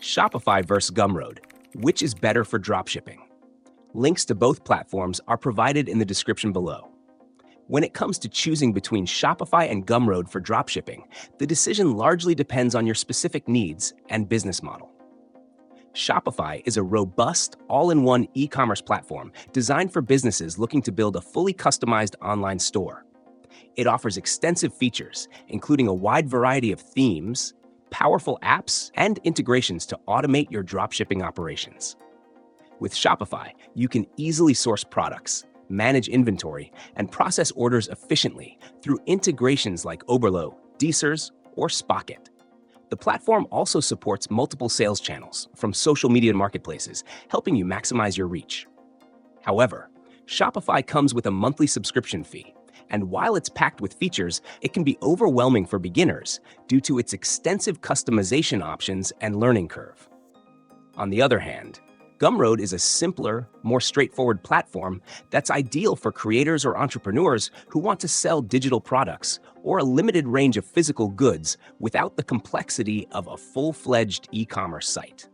Shopify versus Gumroad. Which is better for dropshipping? Links to both platforms are provided in the description below. When it comes to choosing between Shopify and Gumroad for dropshipping, the decision largely depends on your specific needs and business model. Shopify is a robust, all-in-one e-commerce platform designed for businesses looking to build a fully customized online store. It offers extensive features, including a wide variety of themes, powerful apps, and integrations to automate your dropshipping operations. With Shopify, you can easily source products, manage inventory, and process orders efficiently through integrations like Oberlo, Deezers, or Spocket. The platform also supports multiple sales channels from social media marketplaces, helping you maximize your reach. However, Shopify comes with a monthly subscription fee, and while it's packed with features, it can be overwhelming for beginners due to its extensive customization options and learning curve. On the other hand, Gumroad is a simpler, more straightforward platform that's ideal for creators or entrepreneurs who want to sell digital products or a limited range of physical goods without the complexity of a full-fledged e-commerce site.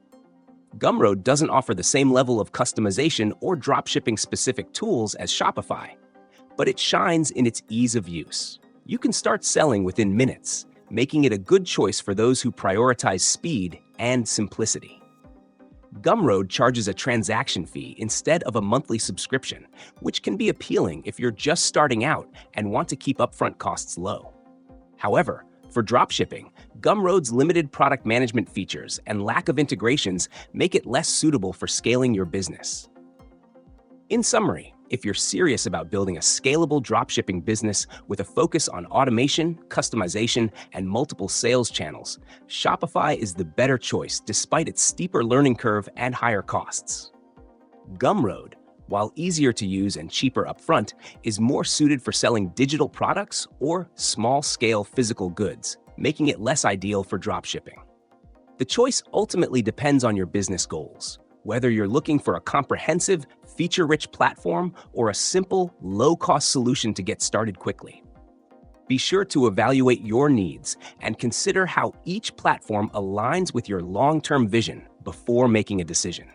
Gumroad doesn't offer the same level of customization or dropshipping-specific tools as Shopify, but it shines in its ease of use. You can start selling within minutes, making it a good choice for those who prioritize speed and simplicity. Gumroad charges a transaction fee instead of a monthly subscription, which can be appealing if you're just starting out and want to keep upfront costs low. However, for dropshipping, Gumroad's limited product management features and lack of integrations make it less suitable for scaling your business. In summary, if you're serious about building a scalable dropshipping business with a focus on automation, customization, and multiple sales channels, Shopify is the better choice despite its steeper learning curve and higher costs. Gumroad, while easier to use and cheaper upfront, is more suited for selling digital products or small-scale physical goods, making it less ideal for dropshipping. The choice ultimately depends on your business goals. Whether you're looking for a comprehensive, feature-rich platform or a simple, low-cost solution to get started quickly. Be sure to evaluate your needs and consider how each platform aligns with your long-term vision before making a decision.